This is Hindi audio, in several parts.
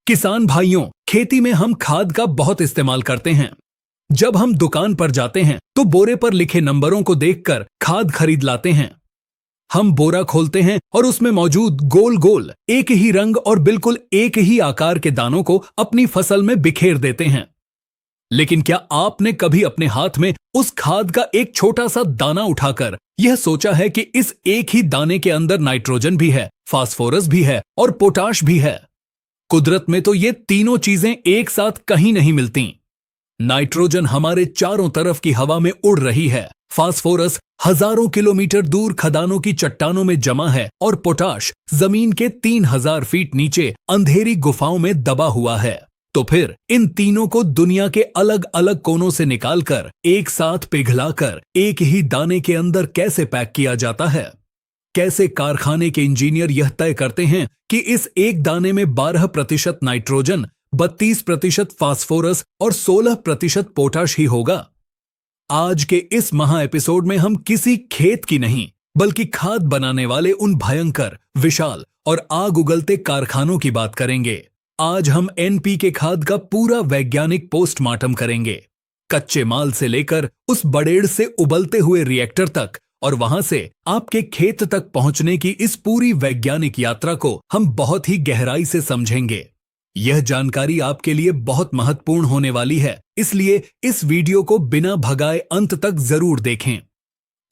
किसान भाइयों, खेती में हम खाद का बहुत इस्तेमाल करते हैं। जब हम दुकान पर जाते हैं तो बोरे पर लिखे नंबरों को देखकर खाद खरीद लाते हैं। हम बोरा खोलते हैं और उसमें मौजूद गोल गोल एक ही रंग और बिल्कुल एक ही आकार के दानों को अपनी फसल में बिखेर देते हैं। लेकिन क्या आपने कभी अपने हाथ में उस खाद का एक छोटा सा दाना उठाकर यह सोचा है कि इस एक ही दाने के अंदर नाइट्रोजन भी है, फास्फोरस भी है और पोटाश भी है? कुदरत में तो ये तीनों चीजें एक साथ कहीं नहीं मिलती। नाइट्रोजन हमारे चारों तरफ की हवा में उड़ रही है, फास्फोरस हजारों किलोमीटर दूर खदानों की चट्टानों में जमा है और पोटाश जमीन के 3000 फीट नीचे अंधेरी गुफाओं में दबा हुआ है। तो फिर इन तीनों को दुनिया के अलग अलग कोनों से निकालकर एक साथ पिघलाकर एक ही दाने के अंदर कैसे पैक किया जाता है? कैसे कारखाने के इंजीनियर यह तय करते हैं कि इस एक दाने में 12% नाइट्रोजन, 32% फास्फोरस और 16% पोटाश ही होगा? आज के इस महा एपिसोड में हम किसी खेत की नहीं बल्कि खाद बनाने वाले उन भयंकर, विशाल और आग उगलते कारखानों की बात करेंगे। आज हम एनपीके खाद का पूरा वैज्ञानिक पोस्टमार्टम करेंगे, कच्चे माल से लेकर उस बड़ेड़ से उबलते हुए रिएक्टर तक और वहां से आपके खेत तक पहुंचने की इस पूरी वैज्ञानिक यात्रा को हम बहुत ही गहराई से समझेंगे। यह जानकारी आपके लिए बहुत महत्वपूर्ण होने वाली है, इसलिए इस वीडियो को बिना भगाए अंत तक जरूर देखें।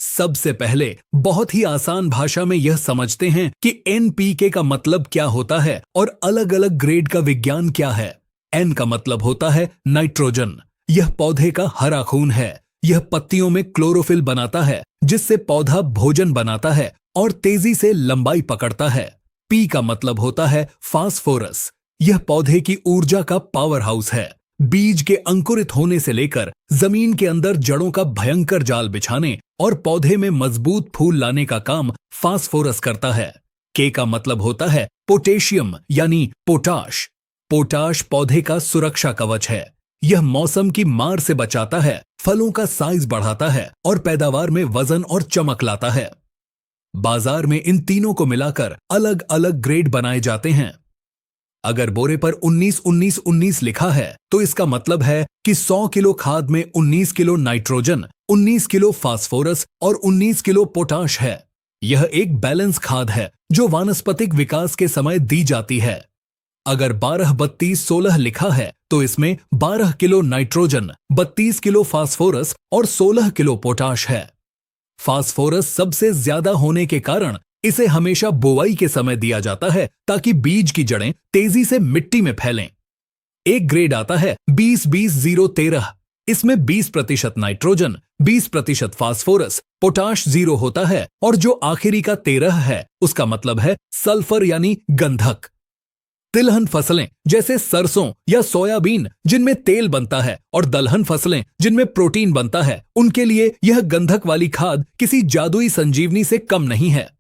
सबसे पहले बहुत ही आसान भाषा में यह समझते हैं कि एनपीके का मतलब क्या होता है और अलग अलग ग्रेड का विज्ञान क्या है। एन का मतलब होता है नाइट्रोजन। यह पौधे का हरा खून है। यह पत्तियों में क्लोरोफिल बनाता है, जिससे पौधा भोजन बनाता है और तेजी से लंबाई पकड़ता है। पी का मतलब होता है फास्फोरस। यह पौधे की ऊर्जा का पावर हाउस है। बीज के अंकुरित होने से लेकर जमीन के अंदर जड़ों का भयंकर जाल बिछाने और पौधे में मजबूत फूल लाने का काम फास्फोरस करता है। के का मतलब होता है पोटेशियम यानी पोटाश। पोटाश पौधे का सुरक्षा कवच है। यह मौसम की मार से बचाता है, फलों का साइज बढ़ाता है और पैदावार में वजन और चमक लाता है। बाजार में इन तीनों को मिलाकर अलग अलग ग्रेड बनाए जाते हैं। अगर बोरे पर 19-19-19 लिखा है तो इसका मतलब है कि 100 किलो खाद में 19 किलो नाइट्रोजन, 19 किलो फास्फोरस और 19 किलो पोटाश है। यह एक बैलेंस खाद है जो वानस्पतिक विकास के समय दी जाती है। अगर 12-32-16 लिखा है तो इसमें 12 किलो नाइट्रोजन, 32 किलो फास्फोरस और 16 किलो पोटाश है। फास्फोरस सबसे ज्यादा होने के कारण इसे हमेशा बुवाई के समय दिया जाता है ताकि बीज की जड़ें तेजी से मिट्टी में फैलें। एक ग्रेड आता है 20-20-0-13। इसमें 20% नाइट्रोजन, 20% फास्फोरस, पोटाश 0 होता है और जो आखिरी का 13 है उसका मतलब है सल्फर यानी गंधक। तिलहन फसलें जैसे सरसों या सोयाबीन जिनमें तेल बनता है और दलहन फसलें जिनमें प्रोटीन बनता है, उनके लिए यह गंधक वाली खाद किसी जादुई संजीवनी से कम नहीं है।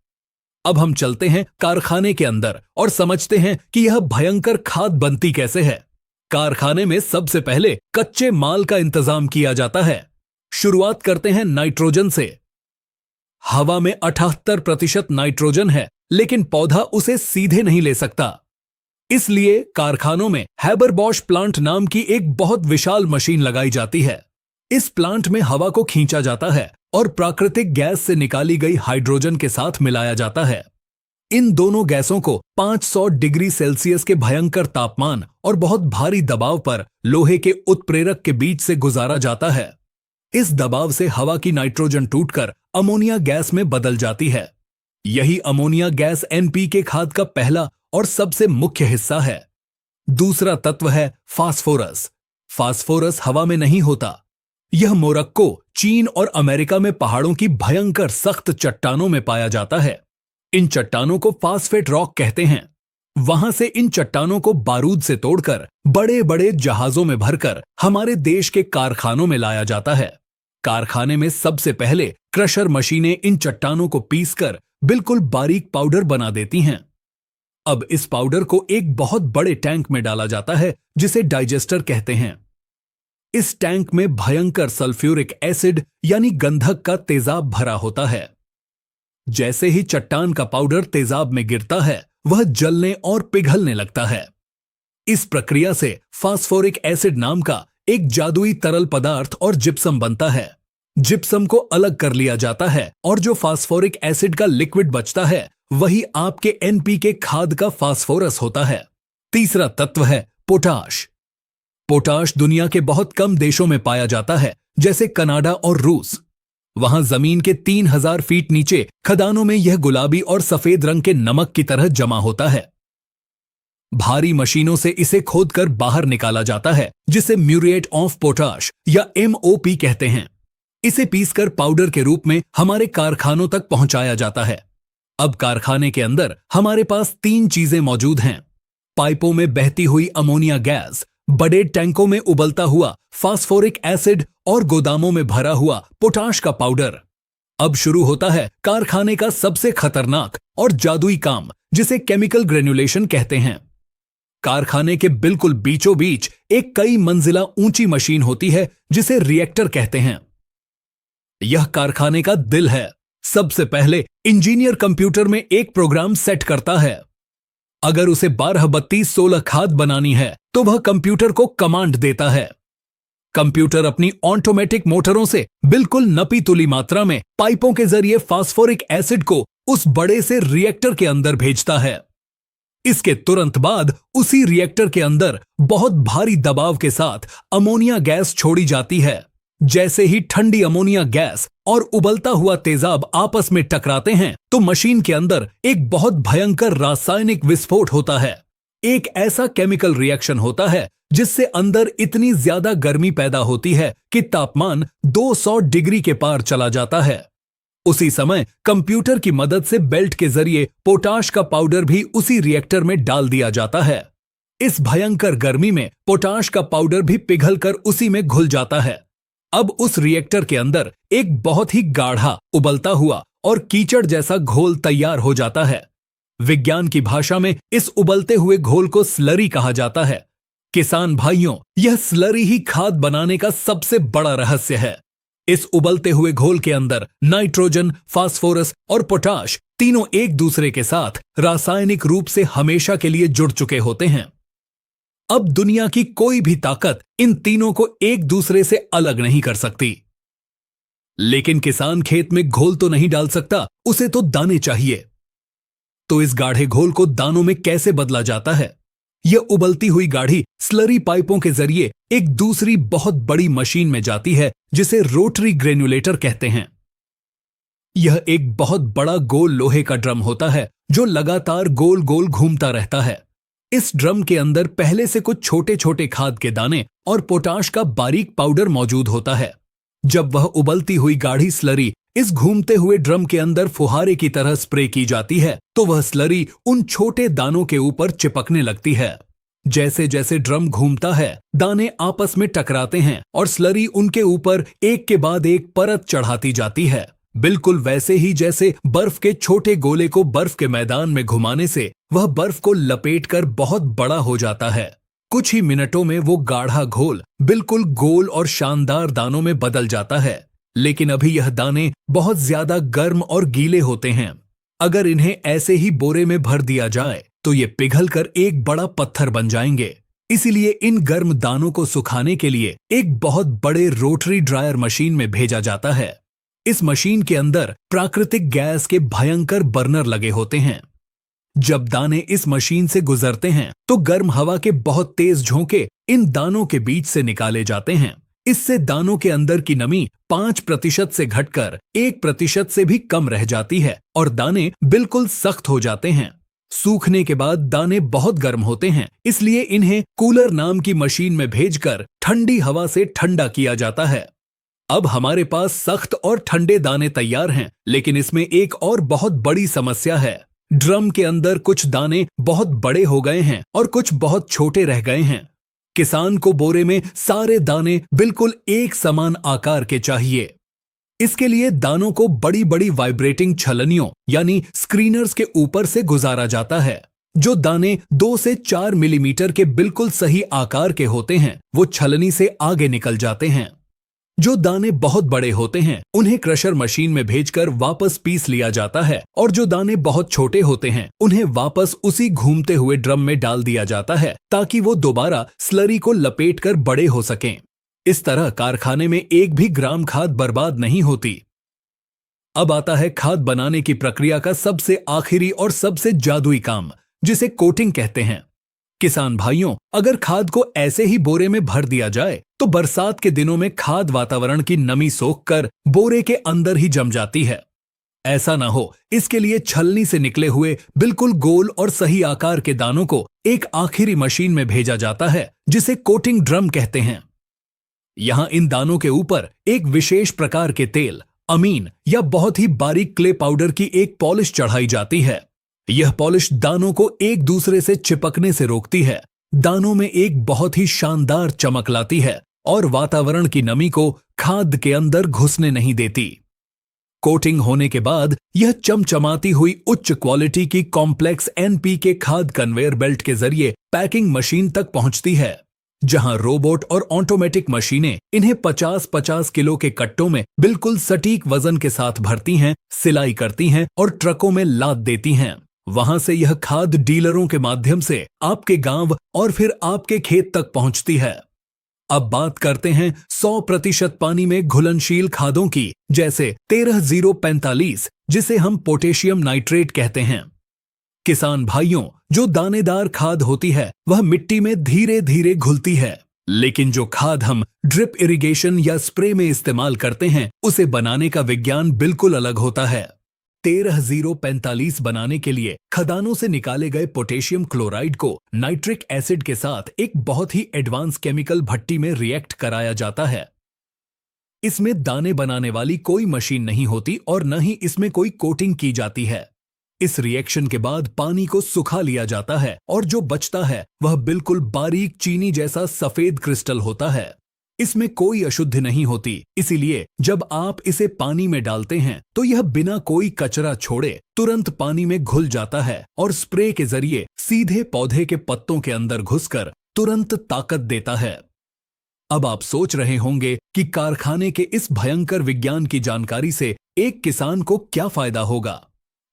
अब हम चलते हैं कारखाने के अंदर और समझते हैं कि यह भयंकर खाद बनती कैसे है। कारखाने में सबसे पहले कच्चे माल का इंतजाम किया जाता है। शुरुआत करते हैं नाइट्रोजन से। हवा में 78% नाइट्रोजन है, लेकिन पौधा उसे सीधे नहीं ले सकता। इसलिए कारखानों में हैबर-बॉश प्लांट नाम की एक बहुत विशाल मशीन लगाई जाती है। इस प्लांट में हवा को खींचा जाता है और प्राकृतिक गैस से निकाली गई हाइड्रोजन के साथ मिलाया जाता है। इन दोनों गैसों को 500 डिग्री सेल्सियस के भयंकर तापमान और बहुत भारी दबाव पर लोहे के उत्प्रेरक के बीच से गुजारा जाता है। इस दबाव से हवा की नाइट्रोजन टूटकर अमोनिया गैस में बदल जाती है। यही अमोनिया गैस एनपीके खाद का पहला और सबसे मुख्य हिस्सा है। दूसरा तत्व है फास्फोरस। फास्फोरस हवा में नहीं होता। यह मोरक्को, चीन और अमेरिका में पहाड़ों की भयंकर सख्त चट्टानों में पाया जाता है। इन चट्टानों को फास्फेट रॉक कहते हैं। वहां से इन चट्टानों को बारूद से तोड़कर बड़े बड़े जहाजों में भरकर हमारे देश के कारखानों में लाया जाता है। कारखाने में सबसे पहले क्रशर मशीनें इन चट्टानों को पीसकर बिल्कुल बारीक पाउडर बना देती हैं। अब इस पाउडर को एक बहुत बड़े टैंक में डाला जाता है जिसे डाइजेस्टर कहते हैं। इस टैंक में भयंकर सल्फ्यूरिक एसिड यानी गंधक का तेजाब भरा होता है। जैसे ही चट्टान का पाउडर तेजाब में गिरता है, वह जलने और पिघलने लगता है। इस प्रक्रिया से फास्फोरिक एसिड नाम का एक जादुई तरल पदार्थ और जिप्सम बनता है। जिप्सम को अलग कर लिया जाता है और जो फास्फोरिक एसिड का लिक्विड बचता है वही आपके एनपीके खाद का फास्फोरस होता है। तीसरा तत्व है पोटाश। पोटाश दुनिया के बहुत कम देशों में पाया जाता है, जैसे कनाडा और रूस। वहां जमीन के 3000 फीट नीचे खदानों में यह गुलाबी और सफेद रंग के नमक की तरह जमा होता है। भारी मशीनों से इसे खोदकर बाहर निकाला जाता है, जिसे म्यूरेट ऑफ पोटाश या MOP कहते हैं। इसे पीसकर पाउडर के रूप में हमारे कारखानों तक पहुंचाया जाता है। अब कारखाने के अंदर हमारे पास 3 चीजें मौजूद हैं: पाइपों में बहती हुई अमोनिया गैस, बड़े टैंकों में उबलता हुआ फास्फोरिक एसिड और गोदामों में भरा हुआ पोटाश का पाउडर। अब शुरू होता है कारखाने का सबसे खतरनाक और जादुई काम, जिसे केमिकल ग्रेन्युलेशन कहते हैं। कारखाने के बिल्कुल बीचों बीच एक कई मंजिला ऊंची मशीन होती है, जिसे रिएक्टर कहते हैं। यह कारखाने का दिल है। सबसे पहले इंजीनियर कंप्यूटर में एक प्रोग्राम सेट करता है। अगर उसे 12-32-16 खाद बनानी है तो वह कंप्यूटर को कमांड देता है। कंप्यूटर अपनी ऑटोमेटिक मोटरों से बिल्कुल नपी तुली मात्रा में पाइपों के जरिए फास्फोरिक एसिड को उस बड़े से रिएक्टर के अंदर भेजता है। इसके तुरंत बाद उसी रिएक्टर के अंदर बहुत भारी दबाव के साथ अमोनिया गैस छोड़ी जाती है। जैसे ही ठंडी अमोनिया गैस और उबलता हुआ तेजाब आपस में टकराते हैं तो मशीन के अंदर एक बहुत भयंकर रासायनिक विस्फोट होता है। एक ऐसा केमिकल रिएक्शन होता है जिससे अंदर इतनी ज्यादा गर्मी पैदा होती है कि तापमान 200 डिग्री के पार चला जाता है। उसी समय कंप्यूटर की मदद से बेल्ट के जरिए पोटाश का पाउडर भी उसी रिएक्टर में डाल दिया जाता है। इस भयंकर गर्मी में पोटाश का पाउडर भी पिघलकर उसी में घुल जाता है। अब उस रिएक्टर के अंदर एक बहुत ही गाढ़ा, उबलता हुआ और कीचड़ जैसा घोल तैयार हो जाता है। विज्ञान की भाषा में इस उबलते हुए घोल को स्लरी कहा जाता है। किसान भाइयों, यह स्लरी ही खाद बनाने का सबसे बड़ा रहस्य है। इस उबलते हुए घोल के अंदर नाइट्रोजन, फास्फोरस और पोटाश तीनों एक दूसरे के साथ रासायनिक रूप से हमेशा के लिए जुड़ चुके होते हैं। अब दुनिया की कोई भी ताकत इन तीनों को एक दूसरे से अलग नहीं कर सकती। लेकिन किसान खेत में घोल तो नहीं डाल सकता, उसे तो दाने चाहिए। तो इस गाढ़े घोल को दानों में कैसे बदला जाता है? यह उबलती हुई गाढ़ी स्लरी पाइपों के जरिए एक दूसरी बहुत बड़ी मशीन में जाती है, जिसे रोटरी ग्रेन्युलेटर कहते हैं। यह एक बहुत बड़ा गोल लोहे का ड्रम होता है जो लगातार गोल गोल घूमता रहता है। इस ड्रम के अंदर पहले से कुछ छोटे छोटे खाद के दाने और पोटाश का बारीक पाउडर मौजूद होता है। जब वह उबलती हुई गाढ़ी स्लरी इस घूमते हुए ड्रम के अंदर फुहारे की तरह स्प्रे की जाती है तो वह स्लरी उन छोटे दानों के ऊपर चिपकने लगती है। जैसे जैसे ड्रम घूमता है, दाने आपस में टकराते हैं और स्लरी उनके ऊपर एक के बाद एक परत चढ़ाती जाती है। बिल्कुल वैसे ही जैसे बर्फ के छोटे गोले को बर्फ के मैदान में घुमाने से वह बर्फ को लपेटकर बहुत बड़ा हो जाता है। कुछ ही मिनटों में वो गाढ़ा घोल बिल्कुल गोल और शानदार दानों में बदल जाता है। लेकिन अभी यह दाने बहुत ज्यादा गर्म और गीले होते हैं। अगर इन्हें ऐसे ही बोरे में भर दिया जाए तो ये पिघलकर एक बड़ा पत्थर बन जाएंगे। इसीलिए इन गर्म दानों को सुखाने के लिए एक बहुत बड़े रोटरी ड्रायर मशीन में भेजा जाता है। इस मशीन के अंदर प्राकृतिक गैस के भयंकर बर्नर लगे होते हैं। जब दाने इस मशीन से गुजरते हैं तो गर्म हवा के बहुत तेज झोंके इन दानों के बीच से निकाले जाते हैं। इससे दानों के अंदर की नमी 5% से घटकर 1% से भी कम रह जाती है और दाने बिल्कुल सख्त हो जाते हैं। सूखने के बाद दाने बहुत गर्म होते हैं, इसलिए इन्हें कूलर नाम की मशीन में भेजकर ठंडी हवा से ठंडा किया जाता है। अब हमारे पास सख्त और ठंडे दाने तैयार हैं, लेकिन इसमें एक और बहुत बड़ी समस्या है। ड्रम के अंदर कुछ दाने बहुत बड़े हो गए हैं और कुछ बहुत छोटे रह गए हैं। किसान को बोरे में सारे दाने बिल्कुल एक समान आकार के चाहिए। इसके लिए दानों को बड़ी बड़ी वाइब्रेटिंग छलनियों यानी स्क्रीनर्स के ऊपर से गुजारा जाता है। जो दाने 2 से 4 मिलीमीटर के बिल्कुल सही आकार के होते हैं वो छलनी से आगे निकल जाते हैं। जो दाने बहुत बड़े होते हैं उन्हें क्रशर मशीन में भेजकर वापस पीस लिया जाता है और जो दाने बहुत छोटे होते हैं उन्हें वापस उसी घूमते हुए ड्रम में डाल दिया जाता है ताकि वो दोबारा स्लरी को लपेटकर बड़े हो सकें। इस तरह कारखाने में एक भी ग्राम खाद बर्बाद नहीं होती। अब आता है खाद बनाने की प्रक्रिया का सबसे आखिरी और सबसे जादुई काम, जिसे कोटिंग कहते हैं। किसान भाइयों, अगर खाद को ऐसे ही बोरे में भर दिया जाए तो बरसात के दिनों में खाद वातावरण की नमी सोखकर बोरे के अंदर ही जम जाती है। ऐसा ना हो, इसके लिए छलनी से निकले हुए बिल्कुल गोल और सही आकार के दानों को एक आखिरी मशीन में भेजा जाता है जिसे कोटिंग ड्रम कहते हैं। यहां इन दानों के ऊपर एक विशेष प्रकार के तेल, अमीन या बहुत ही बारीक क्ले पाउडर की एक पॉलिश चढ़ाई जाती है। यह पॉलिश दानों को एक दूसरे से चिपकने से रोकती है, दानों में एक बहुत ही शानदार चमक लाती है और वातावरण की नमी को खाद के अंदर घुसने नहीं देती। कोटिंग होने के बाद यह चमचमाती हुई उच्च क्वालिटी की कॉम्प्लेक्स एनपीके खाद कन्वेयर बेल्ट के जरिए पैकिंग मशीन तक पहुंचती है, जहां रोबोट और ऑटोमेटिक मशीनें इन्हें 50-50 किलो के कट्टों में बिल्कुल सटीक वजन के साथ भरती हैं, सिलाई करती हैं और ट्रकों में लाद देती हैं। वहां से यह खाद डीलरों के माध्यम से आपके गांव और फिर आपके खेत तक पहुंचती है। अब बात करते हैं 100% पानी में घुलनशील खादों की, जैसे 13045, जिसे हम पोटेशियम नाइट्रेट कहते हैं। किसान भाइयों, जो दानेदार खाद होती है वह मिट्टी में धीरे धीरे घुलती है, लेकिन जो खाद हम ड्रिप इरिगेशन या स्प्रे में इस्तेमाल करते हैं उसे बनाने का विज्ञान बिल्कुल अलग होता है। 13045 बनाने के लिए खदानों से निकाले गए पोटेशियम क्लोराइड को नाइट्रिक एसिड के साथ एक बहुत ही एडवांस केमिकल भट्टी में रिएक्ट कराया जाता है। इसमें दाने बनाने वाली कोई मशीन नहीं होती और न ही इसमें कोई कोटिंग की जाती है। इस रिएक्शन के बाद पानी को सुखा लिया जाता है और जो बचता है वह बिल्कुल बारीक चीनी जैसा सफेद क्रिस्टल होता है। इसमें कोई अशुद्धि नहीं होती, इसीलिए जब आप इसे पानी में डालते हैं तो यह बिना कोई कचरा छोड़े तुरंत पानी में घुल जाता है और स्प्रे के जरिए सीधे पौधे के पत्तों के अंदर घुसकर तुरंत ताकत देता है। अब आप सोच रहे होंगे कि कारखाने के इस भयंकर विज्ञान की जानकारी से एक किसान को क्या फायदा होगा।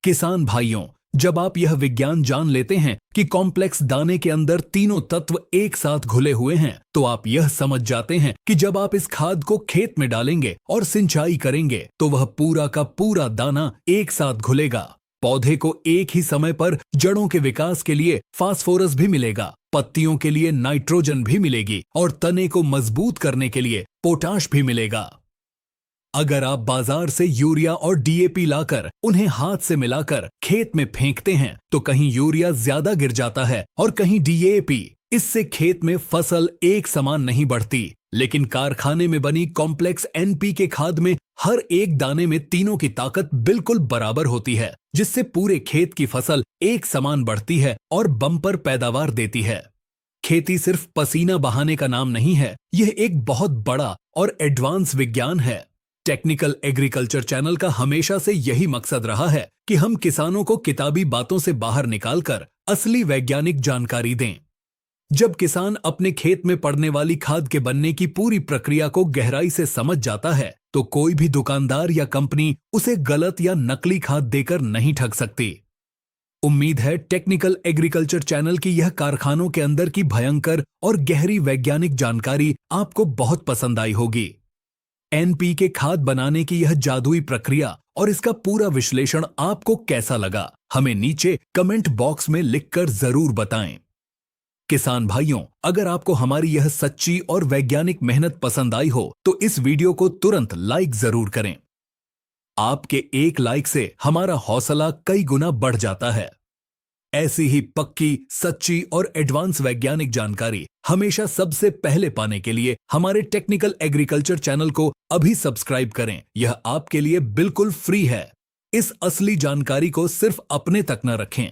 किसान भाइयों, जब आप यह विज्ञान जान लेते हैं कि कॉम्प्लेक्स दाने के अंदर तीनों तत्व एक साथ घुले हुए हैं, तो आप यह समझ जाते हैं कि जब आप इस खाद को खेत में डालेंगे और सिंचाई करेंगे तो वह पूरा का पूरा दाना एक साथ घुलेगा। पौधे को एक ही समय पर जड़ों के विकास के लिए फास्फोरस भी मिलेगा, पत्तियों के लिए नाइट्रोजन भी मिलेगी और तने को मजबूत करने के लिए पोटाश भी मिलेगा। अगर आप बाजार से यूरिया और डीएपी लाकर उन्हें हाथ से मिलाकर खेत में फेंकते हैं तो कहीं यूरिया ज्यादा गिर जाता है और कहीं डीएपी। इससे खेत में फसल एक समान नहीं बढ़ती, लेकिन कारखाने में बनी कॉम्प्लेक्स एनपीके खाद में हर एक दाने में तीनों की ताकत बिल्कुल बराबर होती है, जिससे पूरे खेत की फसल एक समान बढ़ती है और बम्पर पैदावार देती है। खेती सिर्फ पसीना बहाने का नाम नहीं है, यह एक बहुत बड़ा और एडवांस विज्ञान है। टेक्निकल एग्रीकल्चर चैनल का हमेशा से यही मकसद रहा है कि हम किसानों को किताबी बातों से बाहर निकालकर असली वैज्ञानिक जानकारी दें। जब किसान अपने खेत में पड़ने वाली खाद के बनने की पूरी प्रक्रिया को गहराई से समझ जाता है तो कोई भी दुकानदार या कंपनी उसे गलत या नकली खाद देकर नहीं ठग सकती। उम्मीद है टेक्निकल एग्रीकल्चर चैनल की यह कारखानों के अंदर की भयंकर और गहरी वैज्ञानिक जानकारी आपको बहुत पसंद आई होगी। एनपीके खाद बनाने की यह जादुई प्रक्रिया और इसका पूरा विश्लेषण आपको कैसा लगा, हमें नीचे कमेंट बॉक्स में लिखकर जरूर बताएं। किसान भाइयों, अगर आपको हमारी यह सच्ची और वैज्ञानिक मेहनत पसंद आई हो तो इस वीडियो को तुरंत लाइक जरूर करें। आपके एक लाइक से हमारा हौसला कई गुना बढ़ जाता है। ऐसी ही पक्की, सच्ची और एडवांस वैज्ञानिक जानकारी हमेशा सबसे पहले पाने के लिए हमारे टेक्निकल एग्रीकल्चर चैनल को अभी सब्सक्राइब करें। यह आपके लिए बिल्कुल फ्री है। इस असली जानकारी को सिर्फ अपने तक न रखें।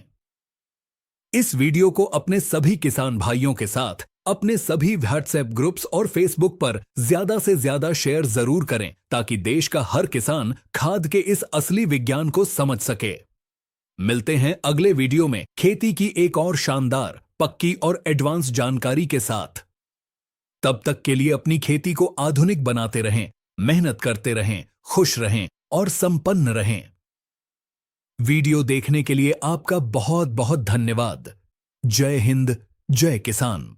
इस वीडियो को अपने सभी किसान भाइयों के साथ अपने सभी व्हाट्सएप ग्रुप्स और फेसबुक पर ज्यादा से ज्यादा शेयर जरूर करें ताकि देश का हर किसान खाद के इस असली विज्ञान को समझ सके। मिलते हैं अगले वीडियो में खेती की एक और शानदार, पक्की और एडवांस जानकारी के साथ। तब तक के लिए अपनी खेती को आधुनिक बनाते रहें, मेहनत करते रहें, खुश रहें और संपन्न रहें। वीडियो देखने के लिए आपका बहुत बहुत धन्यवाद। जय हिंद, जय किसान।